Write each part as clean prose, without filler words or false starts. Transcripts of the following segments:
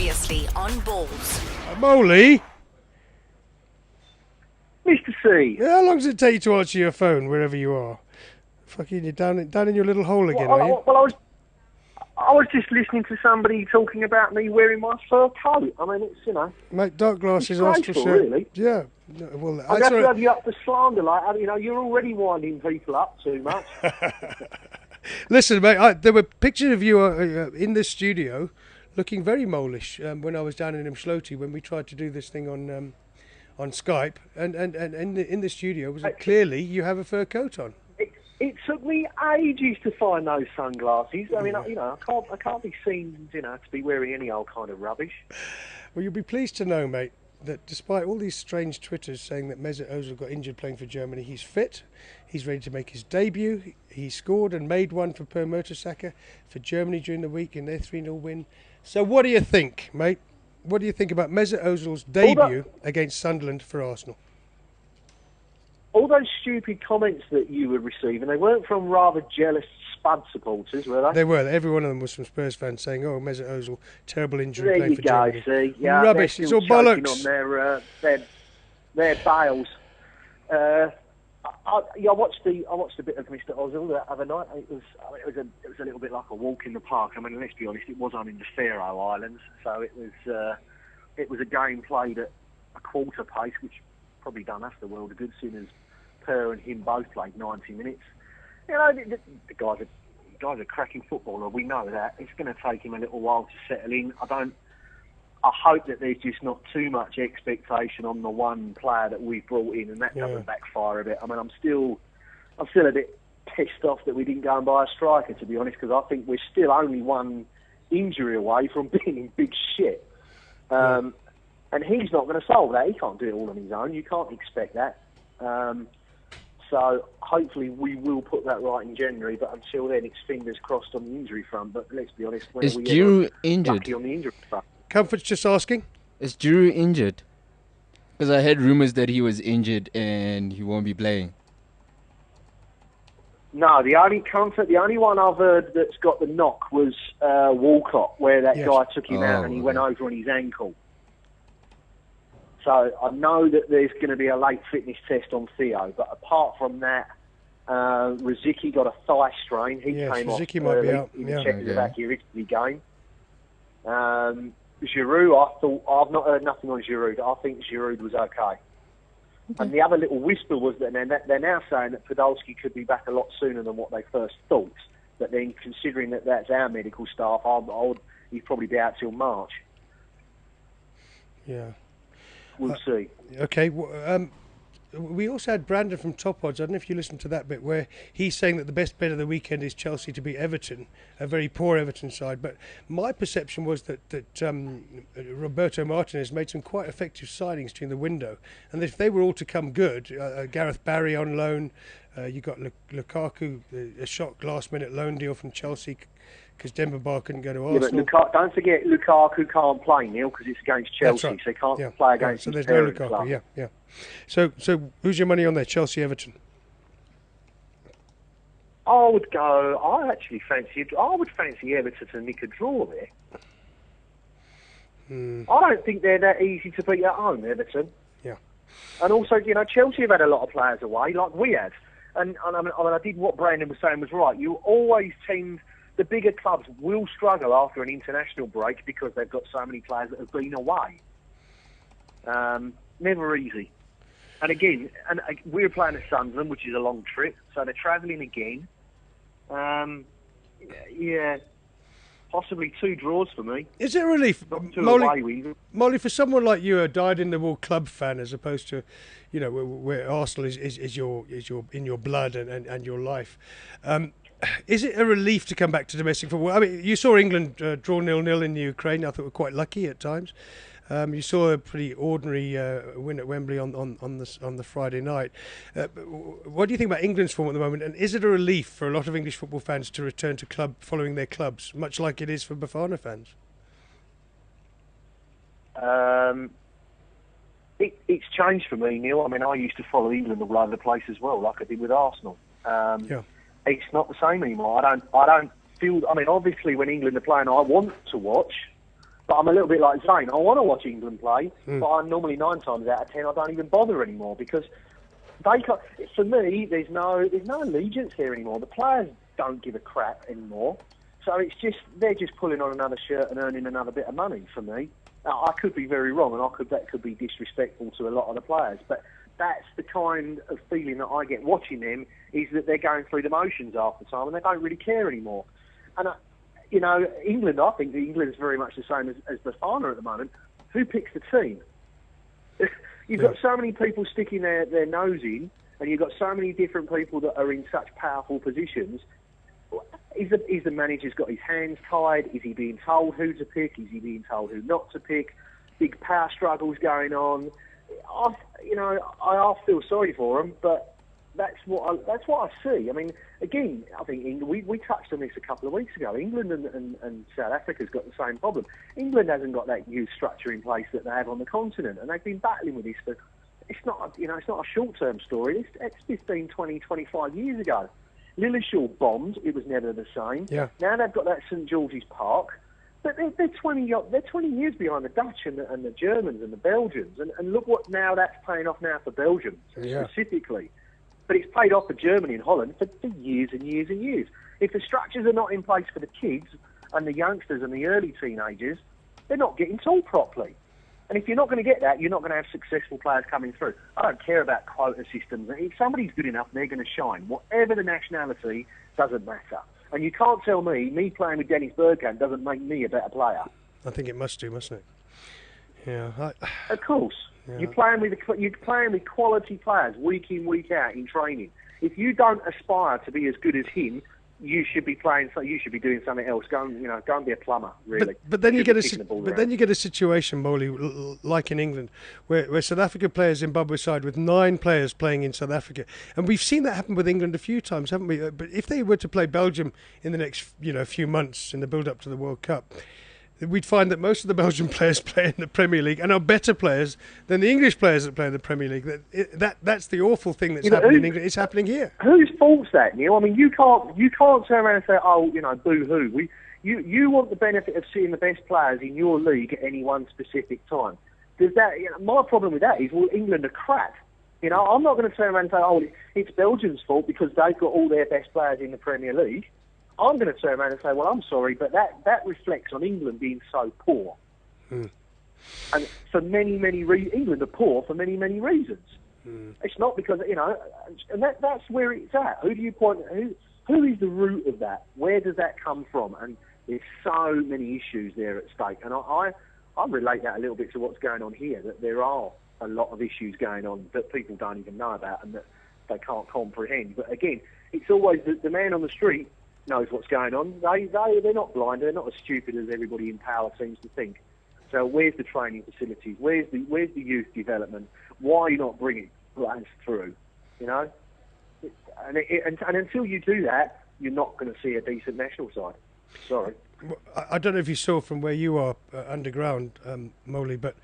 Previously on Balls. Moley? Mr. C. How long does it take you to answer your phone wherever you are? Fucking, you're down in your little hole again, are you? Well, I was just listening to somebody talking about me wearing my fur coat. I mean, it's, you know... Mate, dark glasses, it's Arsenal shirt. really. Yeah. No, well, I'd have to have you up for slander, like, you know, you're already winding people up too much. Listen, mate, there were pictures of you in the studio looking very molish when I was down in Mshloti when we tried to do this thing on Skype, and in the studio was clearly you have a fur coat on. It took me ages to find those sunglasses. I mean, you know, I can't be seen, you know, to be wearing any old kind of rubbish. Well, you'll be pleased to know, mate, that despite all these strange Twitters saying that Mesut Ozil got injured playing for Germany, he's fit, he's ready to make his debut, he scored and made one for Per Mertesacker for Germany during the week in their 3-0 win. So what do you think, mate? What do you think about Mesut Ozil's debut against Sunderland for Arsenal? All those stupid comments that you were receiving, they weren't from rather jealous Spud supporters, were they? They were. Every one of them was from Spurs fans saying, "Oh, Mesut Ozil, terrible injury there playing for Germany." See, yeah, rubbish. It's all bollocks. On their bales. I watched a bit of Mr. Ozil the other night. It was a little bit like a walk in the park. I mean, let's be honest, it was on in the Faroe Islands, so it was a game played at a quarter pace, which probably done us the world of good, seeing as Per and him both played 90 minutes. You know, the guy's a cracking footballer. We know that. It's going to take him a little while to settle in. I hope that there's just not too much expectation on the one player that we've brought in, and that doesn't backfire a bit. I mean, I'm still a bit pissed off that we didn't go and buy a striker, to be honest, because I think we're still only one injury away from being in big shit. And he's not going to solve that. He can't do it all on his own. You can't expect that. So hopefully we will put that right in January, but until then it's fingers crossed on the injury front. But let's be honest, when is we Giroud injured? Lucky on the injury front? Comfort's just asking. Is Giroud injured? Because I heard rumours that he was injured and he won't be playing. No, the only one I've heard that's got the knock was Walcott, where that guy took him out and he went over on his ankle. So I know that there's going to be a late fitness test on Theo, but apart from that, Rosicky got a thigh strain. He came off early in the Czechoslovakia Italy game. Giroud, I've not heard nothing on Giroud. I think Giroud was okay. And the other little whisper was that they're now saying that Podolski could be back a lot sooner than what they first thought. But then, considering that that's our medical staff, he'd probably be out till March. Yeah. We'll see. Okay. We also had Brandon from Top Odds. I don't know if you listened to that bit where he's saying that the best bet of the weekend is Chelsea to beat Everton, a very poor Everton side. But my perception was that Roberto Martinez made some quite effective signings during the window, and if they were all to come good, Gareth Barry on loan, you got Lukaku, a shock last-minute loan deal from Chelsea because Demba Ba couldn't go to Arsenal. But don't forget Lukaku can't play, Neil, because it's against Chelsea, so he can't play against his parent club. So there's no Lukaku, So who's your money on there, Chelsea-Everton? I would fancy Everton to nick a draw there. I don't think they're that easy to beat at home, Everton. Yeah. And also, you know, Chelsea have had a lot of players away, like we had. And I mean, I did what Brandon was saying was right. You always tend... The bigger clubs will struggle after an international break because they've got so many players that have been away. Never easy. And again, we're playing at Sunderland, which is a long trip, so they're travelling again. Possibly 2 draws for me. Is it a relief, Molly, for someone like you, a dyed-in-the-wool club fan, as opposed to, you know, where Arsenal is your in your blood and your life? Is it a relief to come back to domestic football? I mean, you saw England draw 0-0 in the Ukraine. I thought we were quite lucky at times. You saw a pretty ordinary win at Wembley on the Friday night. What do you think about England's form at the moment? And is it a relief for a lot of English football fans to return to following their clubs, much like it is for Bafana fans? It's changed for me, Neil. I mean, I used to follow England all over the place as well, like I did with Arsenal. It's not the same anymore. I don't feel. I mean, obviously, when England are playing, I want to watch. But I'm a little bit like Zane. I want to watch England play, but I'm normally 9 times out of 10 I don't even bother anymore because they can't, for me there's no allegiance there anymore. The players don't give a crap anymore. So it's just they're just pulling on another shirt and earning another bit of money for me. Now, I could be very wrong, and that could be disrespectful to a lot of the players, but that's the kind of feeling that I get watching them, is that they're going through the motions half the time and they don't really care anymore. And England, I think England is very much the same as Bafana at the moment. Who picks the team? You've got so many people sticking their nose in, and you've got so many different people that are in such powerful positions. Is the manager's got his hands tied? Is he being told who to pick? Is he being told who not to pick? Big power struggles going on. I feel sorry for them, but that's what I see. I mean, again, I think we touched on this a couple of weeks ago. England and South Africa's got the same problem. England hasn't got that youth structure in place that they have on the continent, and they've been battling with this for. It's not a short-term story. It's 15, 20, 25 years ago. Lilleshall bombed. It was never the same. Yeah. Now they've got that St George's Park, but they're 20 years behind the Dutch and the Germans and the Belgians. And look what now that's paying off now for Belgium specifically. But it's paid off for Germany and Holland for years and years and years. If the structures are not in place for the kids and the youngsters and the early teenagers, they're not getting taught properly. And if you're not going to get that, you're not going to have successful players coming through. I don't care about quota systems. If somebody's good enough, they're going to shine. Whatever the nationality, doesn't matter. And you can't tell me playing with Dennis Bergkamp doesn't make me a better player. I think it must do, mustn't it? Yeah. Of course. Yeah. You're playing with quality players week in, week out in training. If you don't aspire to be as good as him, you should be playing. So you should be doing something else. Go and be a plumber, really. But then you get a situation, Molly, like in England, where South Africa play a Zimbabwe side with 9 players playing in South Africa, and we've seen that happen with England a few times, haven't we? But if they were to play Belgium in the next few months in the build-up to the World Cup, we'd find that most of the Belgian players play in the Premier League and are better players than the English players that play in the Premier League. That's the awful thing that's happening in England. It's happening here. Whose fault's that, Neil? I mean, you can't turn around and say, boo-hoo. You want the benefit of seeing the best players in your league at any one specific time. Does that? My problem with that is, England are crap. I'm not going to turn around and say, it's Belgium's fault because they've got all their best players in the Premier League. I'm going to turn around and say, well, I'm sorry, but that reflects on England being so poor. And for many, many reasons, England are poor for many, many reasons. It's not because, and that's where it's at. Who do you point, who is the root of that? Where does that come from? And there's so many issues there at stake. And I relate that a little bit to what's going on here, that there are a lot of issues going on that people don't even know about and that they can't comprehend. But again, it's always the man on the street knows what's going on. They're not blind. They're not as stupid as everybody in power seems to think. So where's the training facilities? Where's the youth development? Why are you not bringing players through? And until you do that, you're not going to see a decent national side. Sorry. I don't know if you saw from where you are underground, Molly, but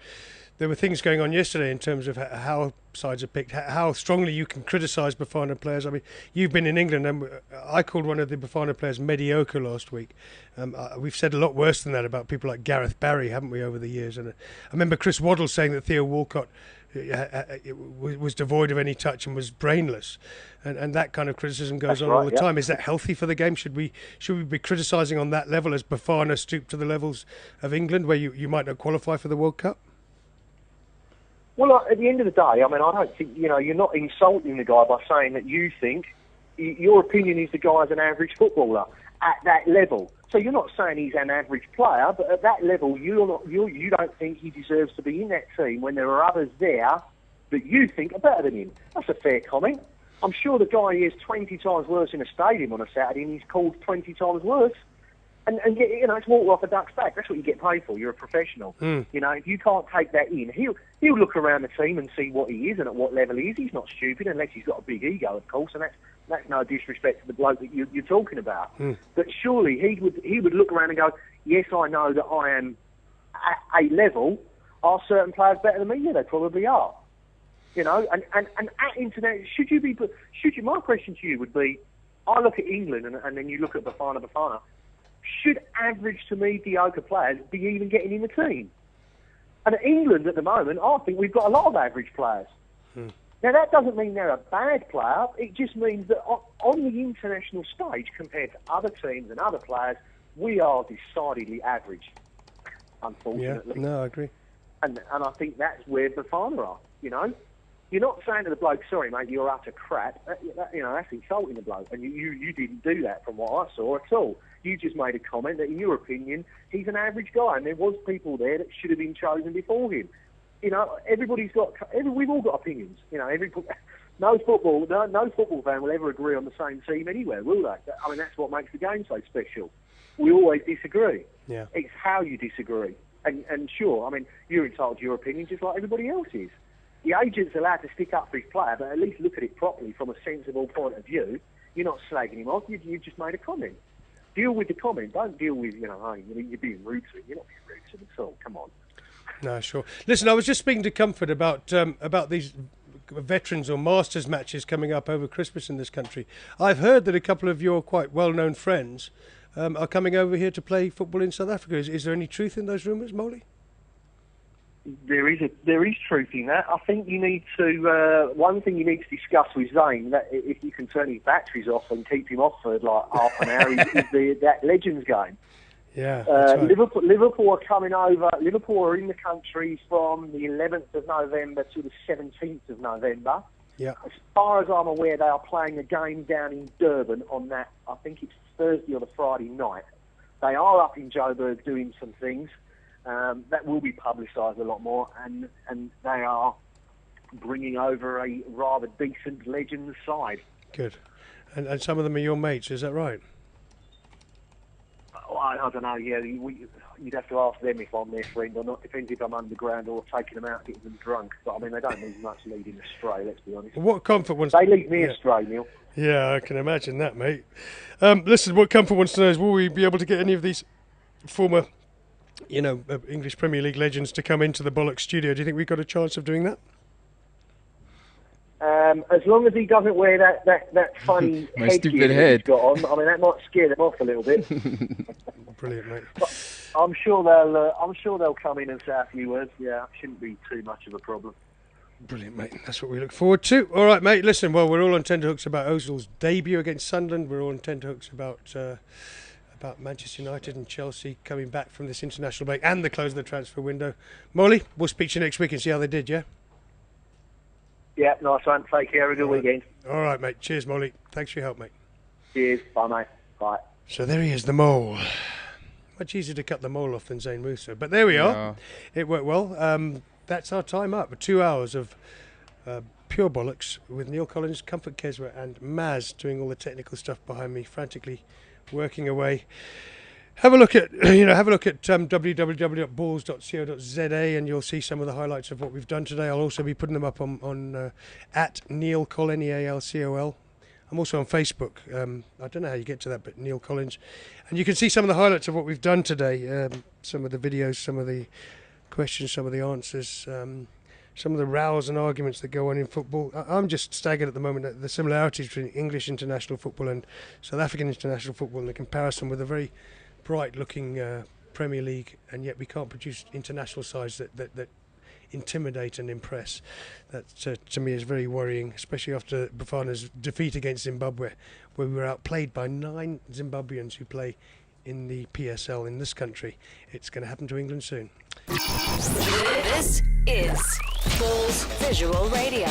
there were things going on yesterday in terms of how sides are picked, how strongly you can criticise Bafana players. I mean, you've been in England, and I called one of the Bafana players mediocre last week. We've said a lot worse than that about people like Gareth Barry, haven't we, over the years? And I remember Chris Waddle saying that Theo Walcott was devoid of any touch and was brainless, and that kind of criticism goes on all the time. Is that healthy for the game? Should we be criticising on that level as Bafana stoop to the levels of England, where you might not qualify for the World Cup? Well, at the end of the day, I mean, I don't think, you're not insulting the guy by saying that you think your opinion is the guy's an average footballer at that level. So you're not saying he's an average player, but at that level, you don't think he deserves to be in that team when there are others there that you think are better than him. That's a fair comment. I'm sure the guy is 20 times worse in a stadium on a Saturday, and he's called 20 times worse. And it's water off a duck's back. That's what you get paid for. You're a professional. If you can't take that in, he'll look around the team and see what he is and at what level he is. He's not stupid unless he's got a big ego, of course, and that's no disrespect to the bloke that you're talking about. But surely he would look around and go, yes, I know that I am at a level. Are certain players better than me? Yeah, they probably are. And at internet, my question to you would be, I look at England and then you look at Bafana. should average to mediocre players be even getting in the team? And at England at the moment, I think we've got a lot of average players. Now, that doesn't mean they're a bad player. It just means that on the international stage, compared to other teams and other players, we are decidedly average, unfortunately. Yeah, no, I agree. And I think that's where Bafana are, you know? You're not saying to the bloke, sorry, mate, you're utter crap. That's insulting the bloke. And you didn't do that from what I saw at all. You just made a comment that, in your opinion, he's an average guy, and there was people there that should have been chosen before him. You know, we've all got opinions. You know, no football fan will ever agree on the same team anywhere, will they? I mean, that's what makes the game so special. We always disagree. Yeah. It's how you disagree. And sure, I mean, you're entitled to your opinion just like everybody else is. The agent's allowed to stick up for his player, but at least look at it properly from a sensible point of view. You're not slagging him off. You've just made a comment. Deal with the comment. Don't deal with, oh, you're being rude to him. You're not being rude to him at all. Come on. No, sure. Listen, I was just speaking to Comfort about these veterans or masters matches coming up over Christmas in this country. I've heard that a couple of your quite well-known friends are coming over here to play football in South Africa. Is there any truth in those rumours, Molly? There is truth in that. I think you need to. One thing you need to discuss with Zane, that if you can turn his batteries off and keep him off for like half an hour, is that Legends game. Yeah, that's right. Liverpool are coming over. Liverpool are in the country from the 11th of November to the 17th of November. Yeah. As far as I'm aware, they are playing a game down in Durban on that. I think it's Thursday or the Friday night. They are up in Joburg doing some things that will be publicised a lot more, and they are bringing over a rather decent Legends side. Good. And some of them are your mates, is that right? I don't know, yeah, you'd have to ask them if I'm their friend or not. Depends if I'm underground or taking them out, getting them drunk. But I mean, they don't need much leading astray, let's be honest. What Comfort wants... They lead me astray, Neil. Yeah, I can imagine that, mate. Listen, what Comfort wants to know is, will we be able to get any of these former, English Premier League legends to come into the Bollockz studio? Do you think we've got a chance of doing that? As long as he doesn't wear that funny stupid head he's got on, I mean, that might scare them off a little bit. Brilliant, mate. But I'm sure they'll come in and say a few words. Yeah, it shouldn't be too much of a problem. Brilliant, mate. That's what we look forward to. All right, mate. Listen, well, we're all on tenterhooks about Ozil's debut against Sunderland. We're all on tenterhooks about Manchester United and Chelsea coming back from this international break and the close of the transfer window. Molly, we'll speak to you next week and see how they did, yeah? Yeah, nice one. Take care. Have a good weekend. All right, mate. Cheers, Molly. Thanks for your help, mate. Cheers. Bye, mate. Bye. So there he is, the mole. Much easier to cut the mole off than Zane Musa. But there we are. It worked well. That's our time up. 2 hours of pure bollocks with Neal Collins, Comfort Kesra and Maz doing all the technical stuff behind me, frantically working away. Have a look at www.balls.co.za and you'll see some of the highlights of what we've done today. I'll also be putting them up on at Neal Col, Nealcol. I'm also on Facebook. I don't know how you get to that, but Neal Collins. And you can see some of the highlights of what we've done today. Some of the videos, some of the questions, some of the answers, some of the rows and arguments that go on in football. I'm just staggered at the moment at the similarities between English international football and South African international football and the comparison with a very bright-looking Premier League, and yet we can't produce international sides that intimidate and impress. That, to me, is very worrying, especially after Bafana's defeat against Zimbabwe, where we were outplayed by 9 Zimbabweans who play in the PSL in this country. It's going to happen to England soon. This is Balls Visual Radio.